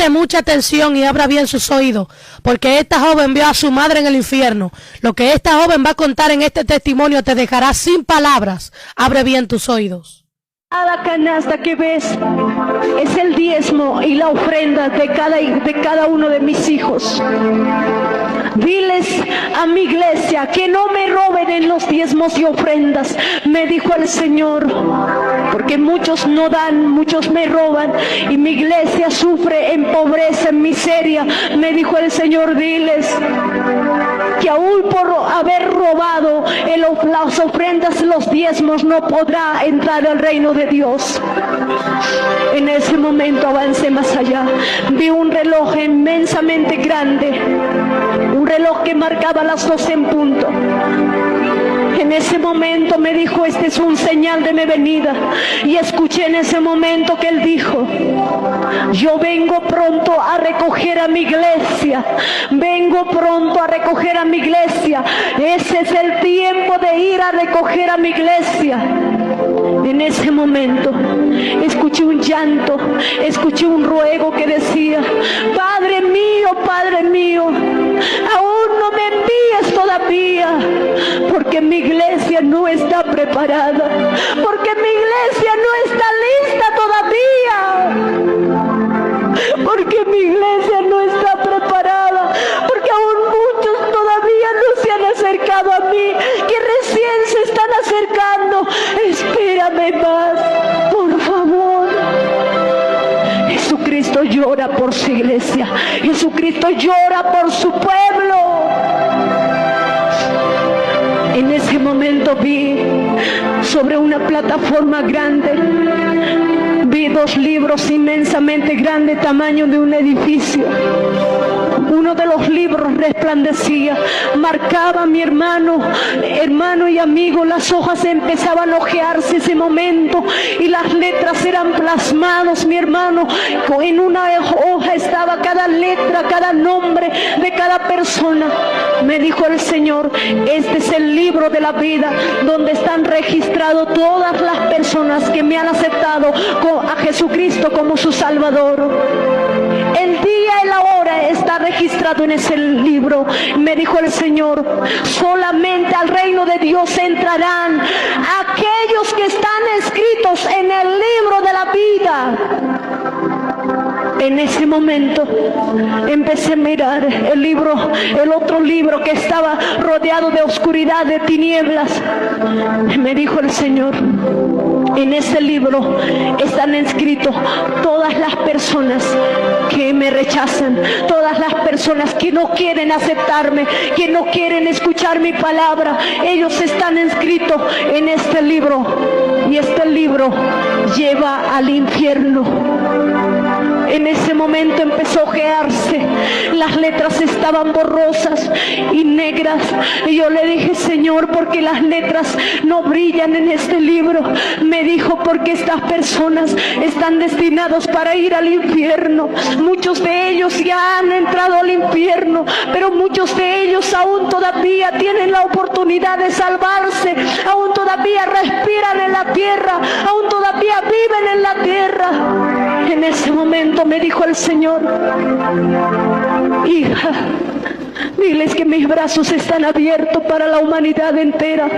Preste mucha atención y abra bien sus oídos, porque esta joven vio a su madre en el infierno. Lo que esta joven va a contar en este testimonio te dejará sin palabras. Abre bien tus oídos. Cada canasta que ves es el diezmo y la ofrenda de cada uno de mis hijos. Diles a mi iglesia que no me roben en los diezmos y ofrendas, me dijo el Señor, porque muchos no dan, muchos me roban y mi iglesia sufre en pobreza, en miseria. Me dijo el Señor, diles que aún por haber robado las ofrendas, los diezmos, no podrá entrar al reino de Dios. En ese momento avancé más allá, vi un reloj inmensamente grande, un reloj que marcaba las 12 en punto. En ese momento me dijo, este es un señal de mi venida. Y escuché en ese momento que él dijo, yo vengo pronto a recoger a mi iglesia. Vengo pronto a recoger a mi iglesia. Ese es el tiempo de ir a recoger a mi iglesia. En ese momento escuché un llanto, escuché un ruego que decía, Padre mío, aún no me envíes todavía, porque mi iglesia no está preparada, porque mi iglesia no está lista todavía, porque mi iglesia no está preparada, porque aún muchos todavía no se han acercado a mí, que recién se están acercando. Espérame más, por favor. Jesucristo llora por su iglesia, Jesucristo llora por su pueblo. En ese momento vi sobre una plataforma grande, vi 2 libros inmensamente grandes, tamaño de un edificio. Uno de los libros resplandecía, marcaba a mi hermano y amigo, las hojas empezaban a ojearse ese momento y las letras eran plasmados, mi hermano, en una hoja estaba cada letra, cada nombre de cada persona. Me dijo el Señor, este es el libro de la vida, donde están registrados todas las personas que me han aceptado a Jesucristo como su Salvador. El día y la hora está registrado en ese libro. Me dijo el Señor, solamente al reino de Dios entrarán aquellos que están escritos en el libro de la vida. En ese momento empecé a mirar el otro libro que estaba rodeado de oscuridad, de tinieblas. Me dijo el Señor, en ese libro están escritos todas las personas que me rechazan, todas las personas que no quieren aceptarme, que no quieren escuchar mi palabra. Ellos están escritos en este libro y este libro lleva al infierno. En ese momento empezó a ojearse, las letras estaban borrosas y negras. Y yo le dije, Señor, ¿por qué las letras no brillan en este libro? Me dijo, porque estas personas están destinados para ir al infierno. Muchos de ellos ya han entrado al infierno, pero muchos de ellos aún todavía tienen la oportunidad de salvarse, aún todavía respiran en la tierra, aún todavía viven en la tierra. En ese momento me dijo el Señor, hija, diles que mis brazos están abiertos para la humanidad entera.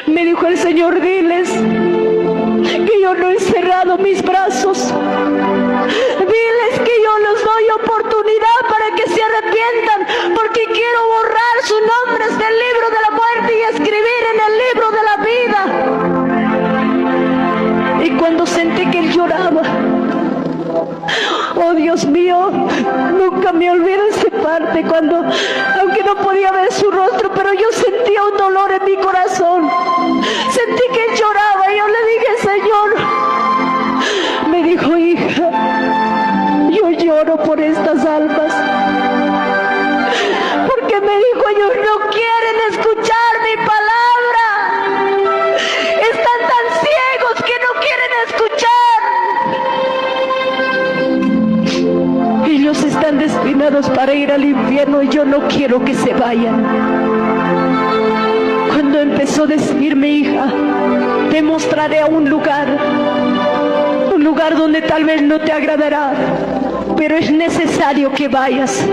Me dijo el Señor, diles que yo no he cerrado mis brazos. Diles que yo les doy oportunidad para que se arrepientan, porque quiero borrar sus nombres del libro de la muerte y escribir en el libro de la vida. Y cuando sentí que él lloraba, oh Dios mío, nunca me olvido esa parte, cuando, aunque no podía ver su rostro, pero yo sentía un dolor en mi corazón. Sentí que él lloraba y yo le dije, Señor, me dijo, hija, yo lloro por estas almas, porque me dijo, ellos no quieren escuchar mi palabra, están tan ciegos que no quieren escuchar. Ellos están destinados para ir al infierno y yo no quiero que se vayan. Cuando empezó a decirme, hija, te mostraré a un lugar donde tal vez no te agradará, pero es necesario que vayas,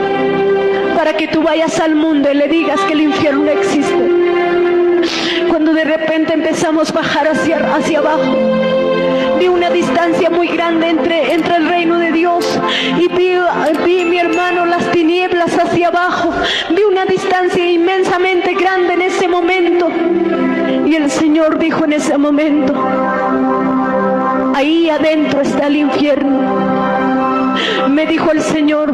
para que tú vayas al mundo y le digas que el infierno no existe. Cuando de repente empezamos a bajar hacia abajo, vi una distancia muy grande entre el reino de Dios, y vi, mi hermano, las tinieblas hacia abajo. Vi una distancia inmensamente grande en ese momento, y el Señor dijo en ese momento: ahí adentro está el infierno. Me dijo el Señor: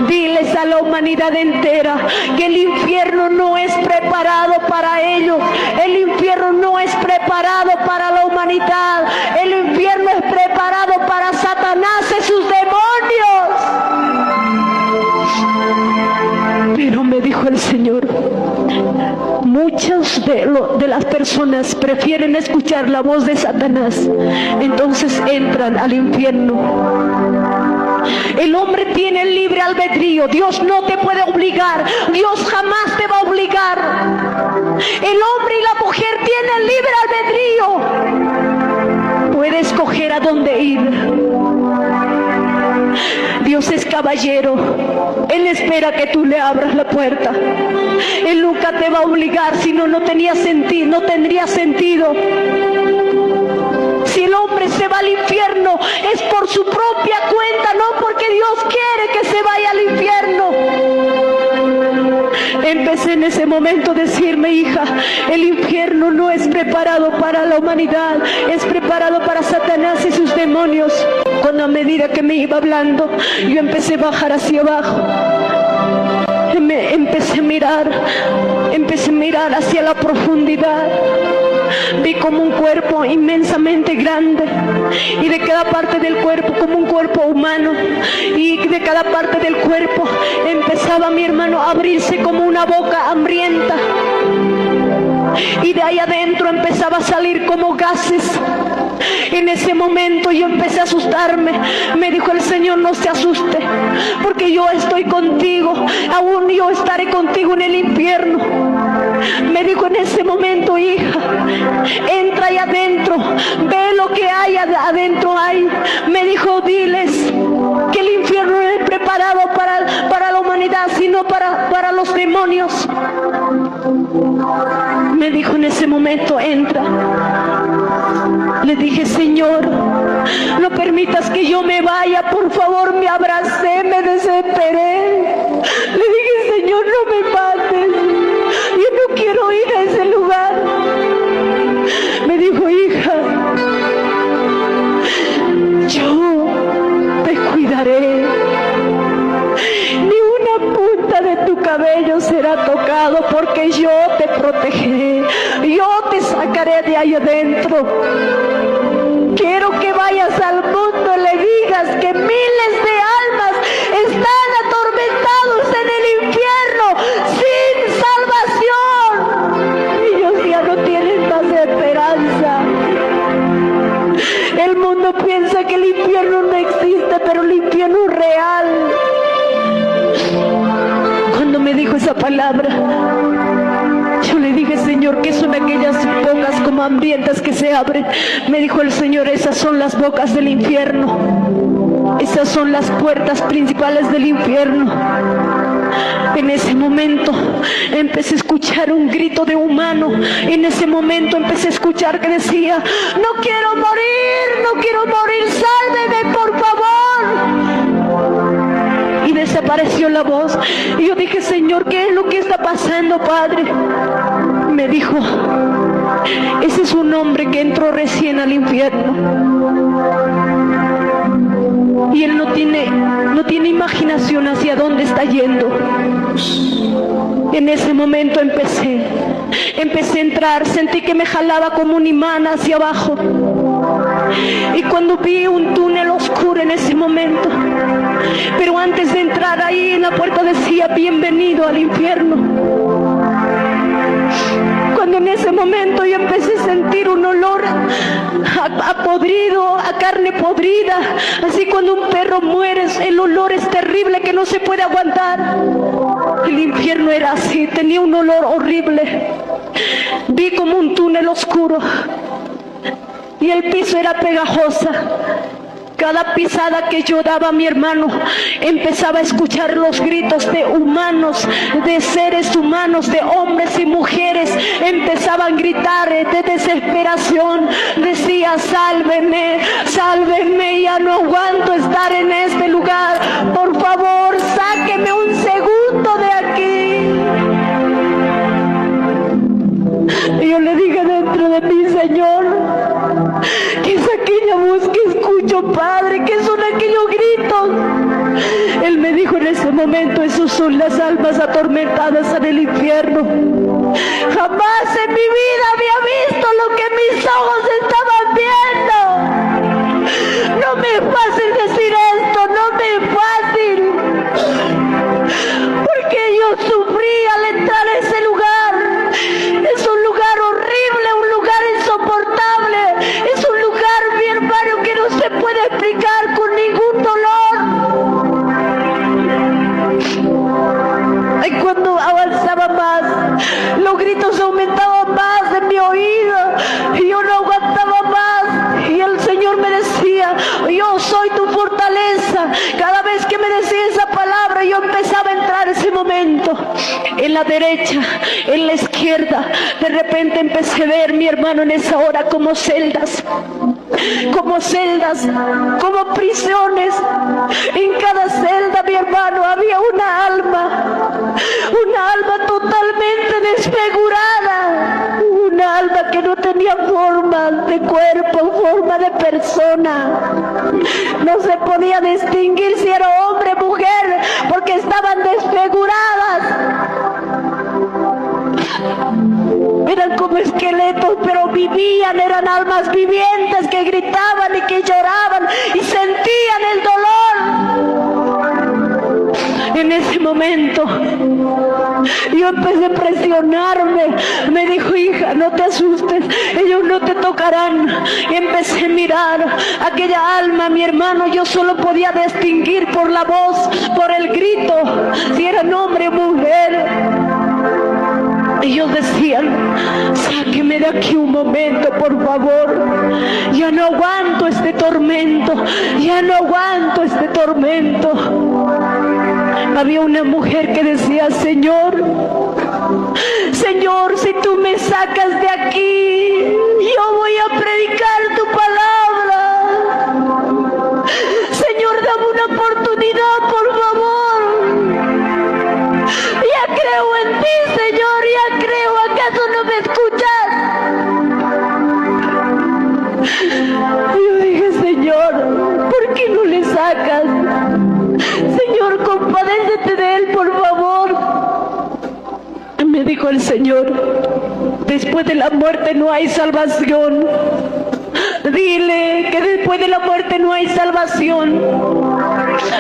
diles a la humanidad entera que el infierno no es preparado para ellos. El infierno no es preparado para la humanidad. El infierno es preparado para Satanás y sus demonios. Pero me dijo el Señor: muchas de las personas prefieren escuchar la voz de Satanás, entonces entran al infierno. El hombre tiene el libre albedrío. Dios no te puede obligar. Dios jamás te va a obligar. El hombre y la mujer tienen libre albedrío. Puede escoger a dónde ir. Dios es caballero. Él espera que tú le abras la puerta. Él nunca te va a obligar, si no, no tendría sentido. Si el hombre se va al infierno, es por su propia cuenta, no porque Dios quiere que se vaya al infierno. Empecé en ese momento a decirme: hija, el infierno no es preparado para la humanidad, es preparado para Satanás y sus demonios. Cuando a medida que me iba hablando, yo empecé a bajar hacia abajo. Empecé a mirar hacia la profundidad. Vi como un cuerpo inmensamente grande, y de cada parte del cuerpo, como un cuerpo humano, y de cada parte del cuerpo empezaba, mi hermano, a abrirse como una boca hambrienta, y de ahí adentro empezaba a salir como gases. En ese momento yo empecé a asustarme. Me dijo el Señor: no se asuste, porque yo estoy contigo, aún yo estaré contigo en el infierno. Me dijo en ese momento: hija, entra ahí adentro, ve lo que hay adentro hay. Me dijo: diles que el infierno no es preparado para la humanidad, sino para los demonios. Me dijo en ese momento: entra. Le dije: Señor, no permitas que yo me vaya, por favor. Me abracé, me desesperé. Le dije: Señor, no me mates, yo no quiero ir a ese lugar. Me dijo: hija, yo te cuidaré. Ni una punta de tu cabello será tocado, porque yo te protegeré. Yo te sacaré de ahí adentro. Quiero que vayas al mundo y le digas que miles de almas están atormentados en el infierno sin salvación. Ellos ya no tienen más esperanza. El mundo piensa que el infierno no existe, pero el infierno es real. Cuando me dijo esa palabra, yo le dije: Señor, ¿qué son aquellas bocas como hambrientas que se abren? Me dijo el Señor: esas son las bocas del infierno. Esas son las puertas principales del infierno. En ese momento empecé a escuchar un grito de humano. En ese momento empecé a escuchar que decía: no quiero morir, sálveme, por favor. Y desapareció la voz. Y yo dije: Señor, ¿qué es lo que está pasando, Padre? Me dijo: ese es un hombre que entró recién al infierno, y él no tiene imaginación hacia dónde está yendo. En ese momento empecé a entrar, sentí que me jalaba como un imán hacia abajo, y cuando vi un túnel oscuro en ese momento, pero antes de entrar ahí en la puerta decía: bienvenido al infierno. Cuando en ese momento yo empecé a sentir un olor a podrido, a carne podrida, así cuando un perro muere, el olor es terrible que no se puede aguantar. El infierno era así, tenía un olor horrible. Vi como un túnel oscuro y el piso era pegajosa. Cada pisada que yo daba, mi hermano, empezaba a escuchar los gritos de humanos, de seres humanos, de hombres y mujeres. Empezaban a gritar de desesperación. Decía: sálveme, sálveme, ya no aguanto estar en este lugar. Por favor, sáqueme un segundo de aquí. Y yo le dije dentro de mí: Señor, ¿qué es aquella voz que escucho, Padre? ¿Qué son aquellos gritos? Él me dijo en ese momento: esos son las almas atormentadas en el infierno. Jamás en mi vida había visto lo que mis ojos estaban viendo. No me es fácil decir esto, no me es fácil, porque yo sufrí al entrar a ese lugar. Es un lugar horrible, un lugar insoportable. Es un lugar, mi hermano, que no se puede explicar con ningún dolor. Y cuando avanzaba más, los gritos aumentaban más en mi oído y yo no aguantaba más. Y el Señor me decía: yo soy tu fortaleza. Cada vez que me decía esa palabra, yo empezaba a entrar ese momento en la derecha, en la izquierda. De repente empecé a ver, mi hermano, en esa hora como celdas, como prisiones. En cada celda, mi hermano, había una alma totalmente desfigurada, una alma que no tenía forma de cuerpo, forma de persona. No se podía distinguir si era hombre o mujer, porque estaban desfiguradas. Eran como esqueletos, pero vivían, eran almas vivientes que gritaban y que lloraban y sentían el dolor. En ese momento yo empecé a presionarme. Me dijo: hija, no te asustes, ellos no te tocarán. Y empecé a mirar aquella alma, mi hermano. Yo solo podía distinguir por la voz, por el grito, si eran hombre o mujer. Ellos decían: sáqueme de aquí un momento, por favor. Ya no aguanto este tormento, ya no aguanto este tormento. Había una mujer que decía: Señor, Señor, si tú me sacas de aquí, yo voy a predicar tu palabra. Señor, dame una oportunidad, por favor. Ya creo en ti, Señor, ya creo. ¿Acaso no me escuchas? Yo dije: Señor, ¿por qué no le sacas? Señor, compadécete de él, por favor. Me dijo el Señor: después de la muerte no hay salvación. Dile que después de la muerte no hay salvación.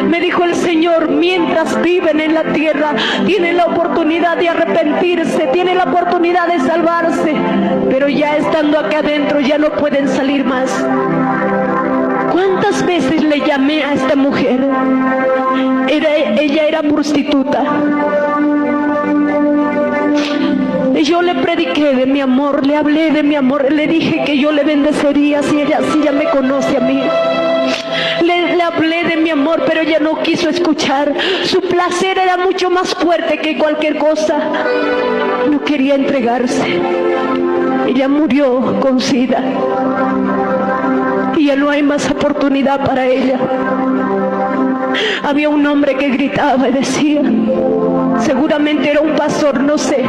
Me dijo el Señor: mientras viven en la tierra, tienen la oportunidad de arrepentirse, tienen la oportunidad de salvarse, pero ya estando acá adentro ya no pueden salir más. ¿Cuántas veces le llamé a esta mujer? Ella era prostituta. Y yo le prediqué de mi amor, le hablé de mi amor, le dije que yo le bendecería si ella me conoce a mí. Le hablé de mi amor, pero ella no quiso escuchar. Su placer era mucho más fuerte que cualquier cosa. No quería entregarse. Ella murió con SIDA. Y ya no hay más oportunidad para ella. Había un hombre que gritaba y decía, seguramente era un pastor, no sé,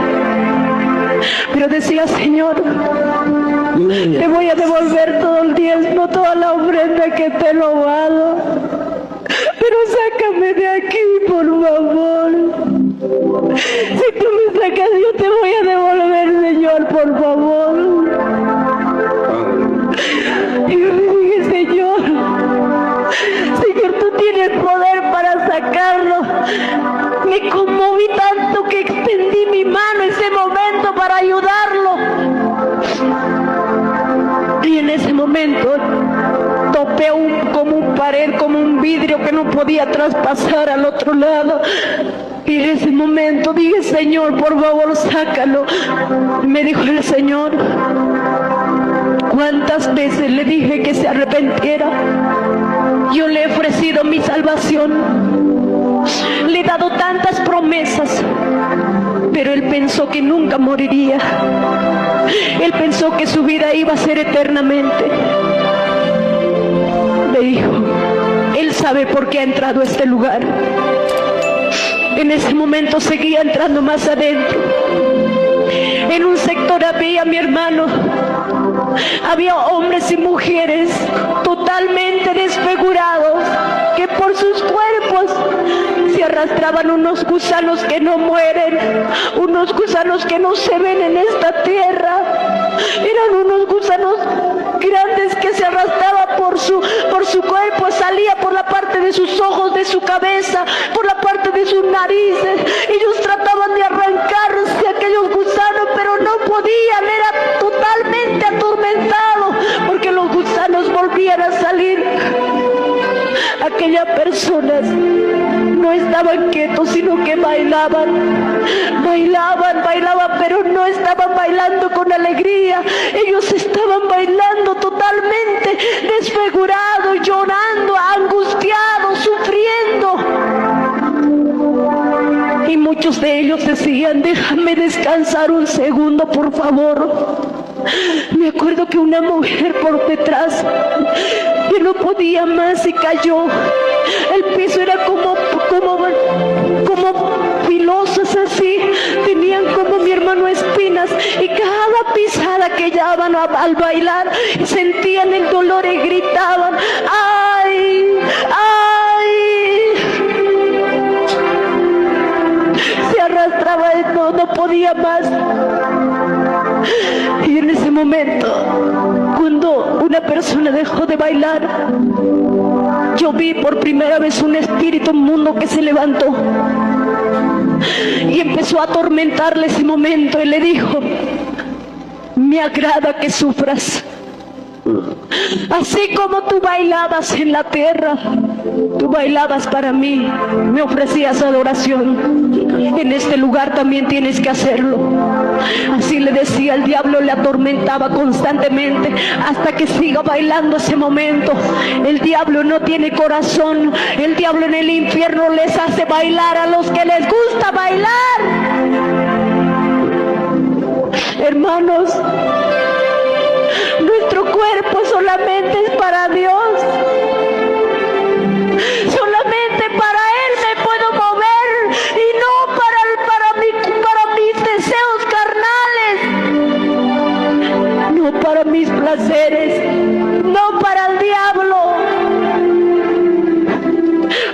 pero decía: Señor, te voy a devolver todo el diezmo, toda la ofrenda que te he robado, pero sácame de aquí, por favor. Si tú me sacas, yo te voy a devolver, Señor, por favor. Y yo le dije: Señor, tú tienes poder para sacarlo. Me conmoví tanto que extendí mi mano en ese momento para ayudarlo. Y en ese momento topé como un pared, como un vidrio que no podía traspasar al otro lado. Y en ese momento dije: Señor, por favor, sácalo. Me dijo el Señor: ¿cuántas veces le dije que se arrepintiera? Yo le he ofrecido mi salvación, le he dado tantas promesas, pero él pensó que nunca moriría. Él pensó que su vida iba a ser eternamente. Me dijo, él sabe por qué ha entrado a este lugar. En ese momento seguía entrando más adentro. En un sector había, mi hermano, había hombres y mujeres totalmente desfigurados, que por sus cuerpos se arrastraban unos gusanos que no mueren, unos gusanos que no se ven en esta tierra. Eran unos gusanos grandes que se arrastraban por su cuerpo, salía por la parte de sus ojos, de su cabeza, por la parte de sus narices. Ellos trataban de arrancarse aquellos gusanos, pero no podían, era totalmente atormentado, porque los gusanos volvían a salir. Aquellas personas no estaban quietos, sino que bailaban, pero no estaban bailando con alegría. Ellos estaban bailando totalmente desfigurados, llorando, angustiados, sufriendo. Y muchos de ellos decían, déjame descansar un segundo, por favor. Me acuerdo que una mujer por detrás, que no podía más y cayó. El piso era como filosas así, tenían como, mi hermano, espinas, y cada pisada que daban al bailar sentían el dolor y gritaban, ¡ay! ¡ay! Se arrastraba y no podía más. Y en ese momento, cuando una persona dejó de bailar, yo vi por primera vez un espíritu inmundo que se levantó y empezó a atormentarle ese momento, y le dijo, me agrada que sufras. Así como tú bailabas en la tierra, tú bailabas para mí, me ofrecías adoración, en este lugar también tienes que hacerlo. Así le decía, el diablo le atormentaba constantemente hasta que siga bailando ese momento. El diablo no tiene corazón, el diablo en el infierno les hace bailar a los que les gusta bailar. Hermanos, nuestro cuerpo solamente es para Dios. Solamente para Él me puedo mover y no para mis deseos carnales, no para mis placeres, no para el diablo.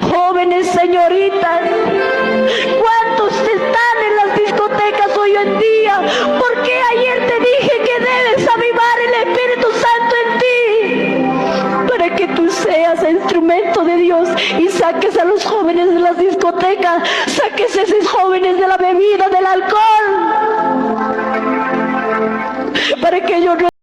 Jóvenes, señoritas, ¿cuántos están en las discotecas hoy en día? Porque ayer te dije que debes avivar el Espíritu Santo en ti, para que tú seas instrumento de Dios y saques a los jóvenes de las discotecas, saques a esos jóvenes de la bebida, del alcohol, para que ellos no